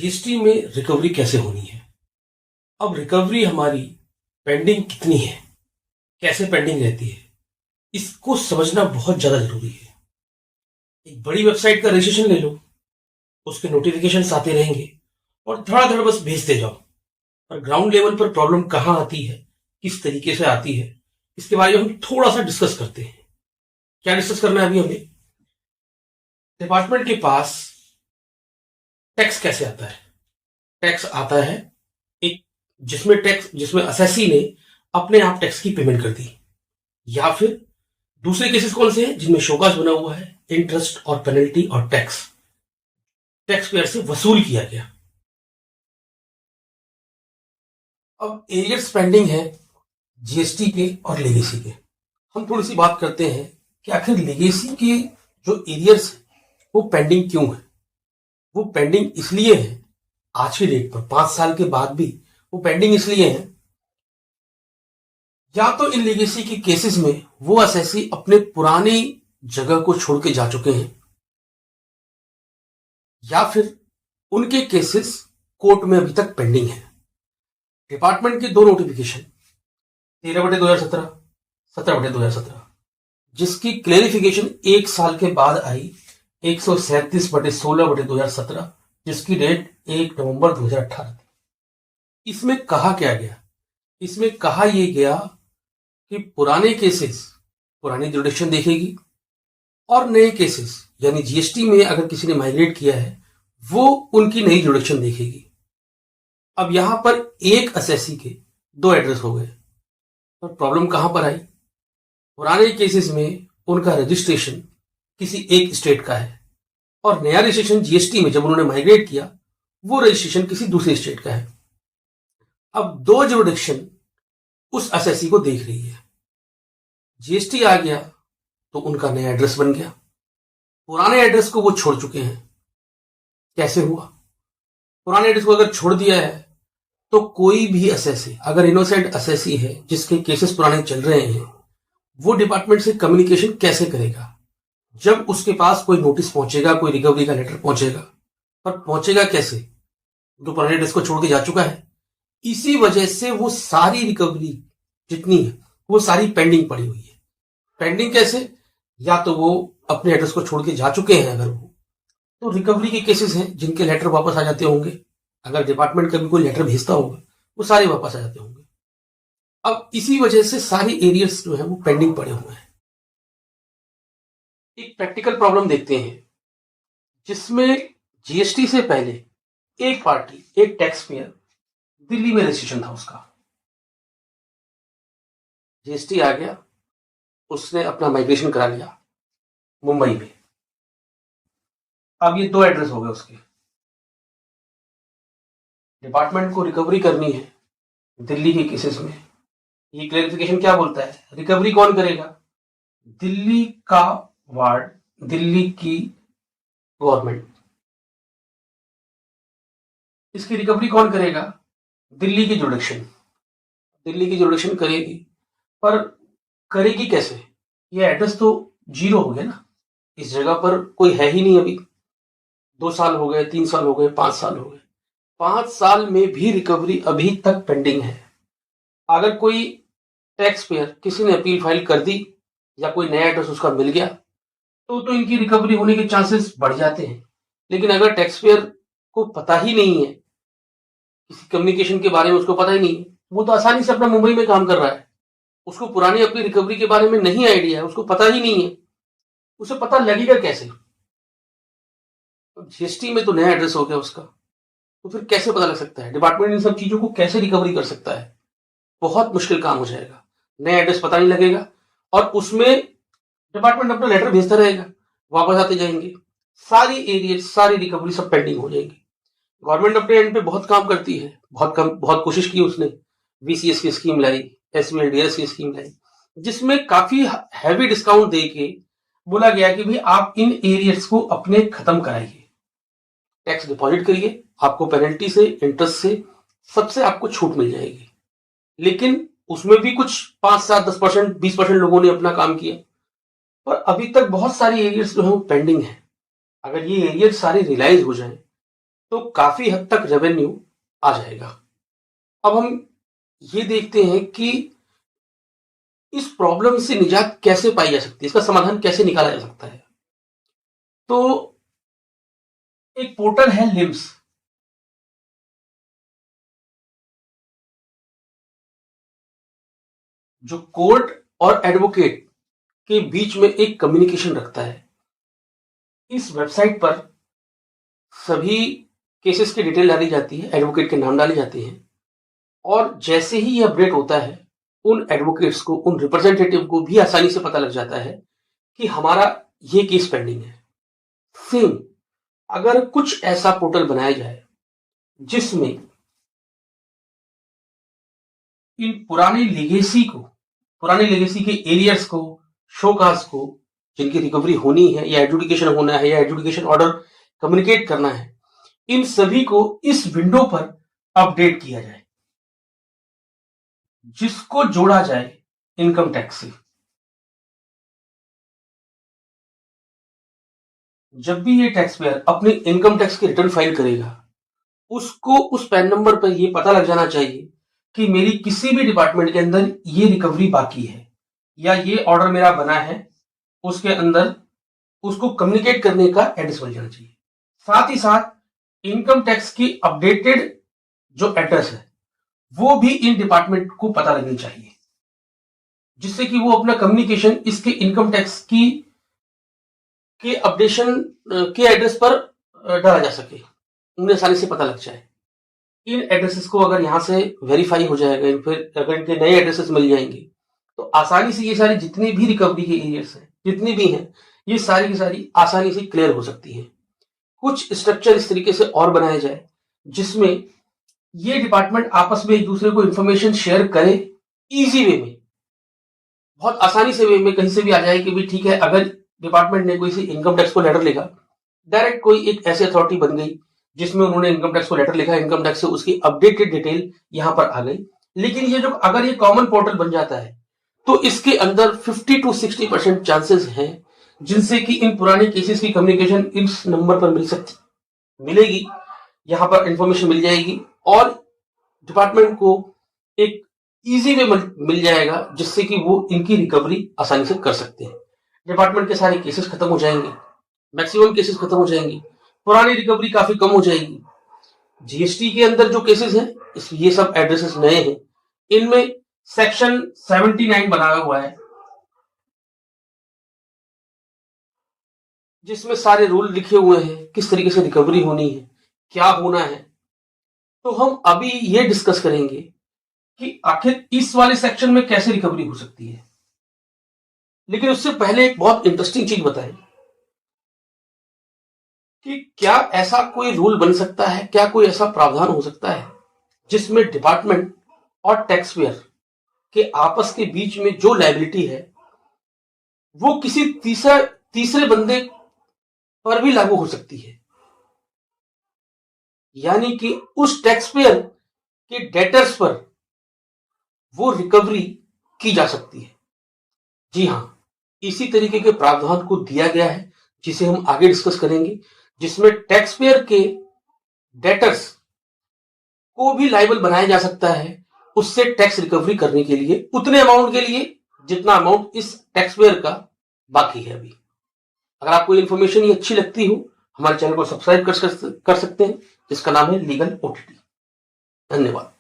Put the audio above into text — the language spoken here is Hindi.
जीएसटी में रिकवरी कैसे होनी है। अब रिकवरी हमारी पेंडिंग कितनी है, कैसे पेंडिंग रहती है, इसको समझना बहुत ज्यादा जरूरी है। एक बड़ी वेबसाइट का रजिस्ट्रेशन ले लो, उसके नोटिफिकेशन आते रहेंगे और धड़ाधड़ बस भेजते जाओ। और ग्राउंड लेवल पर प्रॉब्लम कहाँ आती है, किस तरीके से आती है, इसके बारे में हम थोड़ा सा डिस्कस करते हैं। क्या डिस्कस करना है अभी हमें? डिपार्टमेंट के पास टैक्स कैसे आता है? टैक्स आता है एक जिसमें असेसी ने अपने आप टैक्स की पेमेंट कर दी, या फिर दूसरे केसेस कौन से हैं जिनमें शोकाज बना हुआ है, इंटरेस्ट और पेनल्टी और टैक्स पेयर से वसूल किया गया। अब एरियर्स पेंडिंग है जीएसटी के और लेगेसी के। हम थोड़ी सी बात करते हैं कि आखिर लेगेसी के जो एरियर्स वो पेंडिंग क्यों है। वो पेंडिंग इसलिए है, आज की डेट पर 5 साल के बाद भी वो पेंडिंग इसलिए है, या तो इन लीगेसी के केसेस में वो असेसी अपने पुरानी जगह को छोड़ के जा चुके हैं, या फिर उनके केसेस कोर्ट में अभी तक पेंडिंग है। डिपार्टमेंट के 2 नोटिफिकेशन 13/2017, 17/2017, जिसकी क्लेरिफिकेशन 1 साल के बाद आई 137/16/2017, जिसकी डेट 1 नवंबर 2018 थी। इसमें कहा क्या गया? इसमें कहा यह गया कि पुराने केसेस पुरानी जुडिक्शन देखेगी और नए केसेस यानी जीएसटी में अगर किसी ने माइग्रेट किया है वो उनकी नई जुडिक्शन देखेगी। अब यहां पर एक असेसी के 2 एड्रेस हो गए। और प्रॉब्लम कहां पर आई? पुराने केसेस में उनका रजिस्ट्रेशन किसी एक स्टेट का है और नया रजिस्ट्रेशन जीएसटी में जब उन्होंने माइग्रेट किया वो रजिस्ट्रेशन किसी दूसरे स्टेट का है। अब 2 जुडिक्शन उस असेसी को देख रही है। जीएसटी आ गया तो उनका नया एड्रेस बन गया, पुराने एड्रेस को वो छोड़ चुके हैं। कैसे हुआ? पुराने एड्रेस को अगर छोड़ दिया है तो कोई भी असेसी, अगर इनोसेंट असेसी है जिसके केसेस पुराने चल रहे हैं, वो डिपार्टमेंट से कम्युनिकेशन कैसे करेगा? जब उसके पास कोई नोटिस पहुंचेगा, कोई रिकवरी का लेटर पहुंचेगा, पर पहुंचेगा कैसे? जो पुराने एड्रेस को छोड़ के जा चुका है। इसी वजह से वो सारी रिकवरी जितनी है वो सारी पेंडिंग पड़ी हुई है। पेंडिंग कैसे? या तो वो अपने एड्रेस को छोड़ के जा चुके हैं, अगर वो तो रिकवरी के केसेस हैं जिनके लेटर वापस आ जाते होंगे। अगर डिपार्टमेंट कभी कोई लेटर भेजता होगा वो सारे वापस आ जाते होंगे। अब इसी वजह से सारी एरियर्स जो है वो पेंडिंग पड़े हुए हैं। एक प्रैक्टिकल प्रॉब्लम देखते हैं जिसमें जीएसटी से पहले एक पार्टी, एक टैक्स पेयर दिल्ली में रजिस्ट्रेशन था उसका। जीएसटी आ गया, उसने अपना माइग्रेशन करा लिया मुंबई में। अब ये 2 एड्रेस हो गए उसके। डिपार्टमेंट को रिकवरी करनी है दिल्ली के केसेस में। ये क्लैरिफिकेशन क्या बोलता है? रिकवरी कौन करेगा? दिल्ली का वार्ड, दिल्ली की गवर्नमेंट। इसकी रिकवरी कौन करेगा? दिल्ली की जुडिक्शन। दिल्ली की जुडिक्शन करेगी, पर करेगी कैसे? ये एड्रेस तो 0 हो गया ना, इस जगह पर कोई है ही नहीं। अभी 2 साल हो गए, 3 साल हो गए, 5 साल हो गए। 5 साल में भी रिकवरी अभी तक पेंडिंग है। अगर कोई टैक्स पेयर, किसी ने अपील फाइल कर दी या कोई नया एड्रेस उसका मिल गया तो इनकी रिकवरी होने के चांसेस बढ़ जाते हैं। लेकिन अगर टैक्स पेयर को पता ही नहीं है, किसी कम्युनिकेशन के बारे में उसको पता ही नहीं है, वो तो आसानी से अपना मुंबई में काम कर रहा है, उसको पुरानी अपनी रिकवरी के बारे में नहीं आइडिया है, उसको पता ही नहीं है, उसे पता लगेगा कैसे? जीएसटी में तो नया एड्रेस हो गया उसका, तो फिर कैसे पता लग सकता है? डिपार्टमेंट इन सब चीजों को कैसे रिकवरी कर सकता है? बहुत मुश्किल काम हो जाएगा। नया एड्रेस पता नहीं लगेगा और उसमें डिपार्टमेंट अपना लेटर भेजता रहेगा, वापस आते जाएंगे, सारी एरिया, सारी रिकवरी सब पेंडिंग हो जाएगी। गवर्नमेंट अपने एंड पे बहुत काम करती है, बहुत कोशिश की उसने। वीसीएस की स्कीम लाई, एसवीएलडीएस की स्कीम लाई, जिसमें काफी हैवी डिस्काउंट दे के बोला गया कि भाई आप इन एरियर्स को अपने खत्म कराइए, टैक्स डिपॉजिट करिए, आपको पेनल्टी से, इंटरेस्ट से, सबसे आपको छूट मिल जाएगी। लेकिन उसमें भी कुछ 5, 7, 10%, 20% लोगों ने अपना काम किया, पर अभी तक बहुत सारी एरियर्स जो है वो पेंडिंग है। अगर ये एरियर्स सारे रियलाइज हो जाए तो काफी हद तक रेवेन्यू आ जाएगा। अब हम ये देखते हैं कि इस प्रॉब्लम से निजात कैसे पाई जा सकती है, इसका समाधान कैसे निकाला जा सकता है। तो एक पोर्टल है लिम्स, जो कोर्ट और एडवोकेट के बीच में एक कम्युनिकेशन रखता है। इस वेबसाइट पर सभी केसेस की डिटेल डाली जाती है, एडवोकेट के नाम डाले जाते हैं, और जैसे ही ये अपडेट होता है उन एडवोकेट्स को, उन रिप्रेजेंटेटिव को भी आसानी से पता लग जाता है कि हमारा ये केस पेंडिंग है। सेम अगर कुछ ऐसा पोर्टल बनाया जाए जिसमें इन पुरानी लेगेसी के एरियर्स को, शोकाज को, जिनकी रिकवरी होनी है या एडजुडिकेशन होना है या एडजुडिकेशन ऑर्डर कम्युनिकेट करना है, इन सभी को इस विंडो पर अपडेट किया जाए, जिसको जोड़ा जाए इनकम टैक्स से। जब भी ये टैक्स पेयर अपने इनकम टैक्स की रिटर्न फाइल करेगा, उसको उस पैन नंबर पर ये पता लग जाना चाहिए कि मेरी किसी भी डिपार्टमेंट के अंदर ये रिकवरी बाकी है या ये ऑर्डर मेरा बना है, उसके अंदर उसको कम्युनिकेट करने का एड्रेस मिल जाना चाहिए। साथ ही साथ इनकम टैक्स की अपडेटेड जो एड्रेस है वो भी इन डिपार्टमेंट को पता लगनी चाहिए, जिससे कि वो अपना कम्युनिकेशन इसके इनकम टैक्स की के अपडेशन के एड्रेस पर डाला जा सके, उन्हें आसानी से पता लग जाए। इन एड्रेसेस को अगर यहाँ से वेरीफाई हो जाएगा, फिर अगर इनके नए एड्रेसेस मिल जाएंगे तो आसानी से ये सारी जितनी भी रिकवरी के एरियाज हैं, जितनी भी हैं, ये सारी की सारी आसानी से क्लियर हो सकती हैं। कुछ स्ट्रक्चर इस तरीके से और बनाया जाए जिसमें ये डिपार्टमेंट आपस में एक दूसरे को इंफॉर्मेशन शेयर करे, इजी वे में, बहुत आसानी से वे में कहीं से भी आ जाए कि भी ठीक है, अगर डिपार्टमेंट ने कोई सी इनकम टैक्स को लेटर लिखा, डायरेक्ट कोई एक ऐसी अथॉरिटी बन गई जिसमें उन्होंने इनकम टैक्स को लेटर लिखा, इनकम टैक्स से उसकी अपडेटेड डिटेल यहां पर आ गई। लेकिन ये जो अगर ये कॉमन पोर्टल बन जाता है तो इसके अंदर 50 to 60% चांसेस हैं जिनसे कि इन पुराने केसेस की कम्युनिकेशन इस नंबर पर मिलेगी, यहां पर इंफॉर्मेशन मिल जाएगी और डिपार्टमेंट को एक इजी वे मिल जाएगा, जिससे कि वो इनकी रिकवरी आसानी से कर सकते हैं। डिपार्टमेंट के सारे केसेस खत्म हो जाएंगे, मैक्सिमम केसेस खत्म हो जाएंगे, पुरानी रिकवरी काफी कम हो जाएगी। जीएसटी के अंदर जो केसेस हैं, ये सब एड्रेसेस नए हैं, इनमें सेक्शन 79 बनाया हुआ है जिसमें सारे रूल लिखे हुए हैं, किस तरीके से रिकवरी होनी है, क्या होना है। तो हम अभी ये डिस्कस करेंगे कि आखिर इस वाले सेक्शन में कैसे रिकवरी हो सकती है। लेकिन उससे पहले एक बहुत इंटरेस्टिंग चीज बताएं कि क्या ऐसा कोई रूल बन सकता है, क्या कोई ऐसा प्रावधान हो सकता है जिसमें डिपार्टमेंट और टैक्स पेयर के आपस के बीच में जो लायबिलिटी है वो किसी तीसरे बंदे पर भी लागू हो सकती है, यानी कि उस टैक्स पेयर के डेटर्स पर वो रिकवरी की जा सकती है। जी हां, इसी तरीके के प्रावधान को दिया गया है जिसे हम आगे डिस्कस करेंगे, जिसमें टैक्स पेयर के डेटर्स को भी लायबल बनाया जा सकता है उससे टैक्स रिकवरी करने के लिए, उतने अमाउंट के लिए जितना अमाउंट इस टैक्स पेयर का बाकी है अभी। अगर आपको इन्फॉर्मेशन ये अच्छी लगती हो, हमारे चैनल को सब्सक्राइब कर सकते हैं, जिसका नाम है लीगल ओटीटी। धन्यवाद।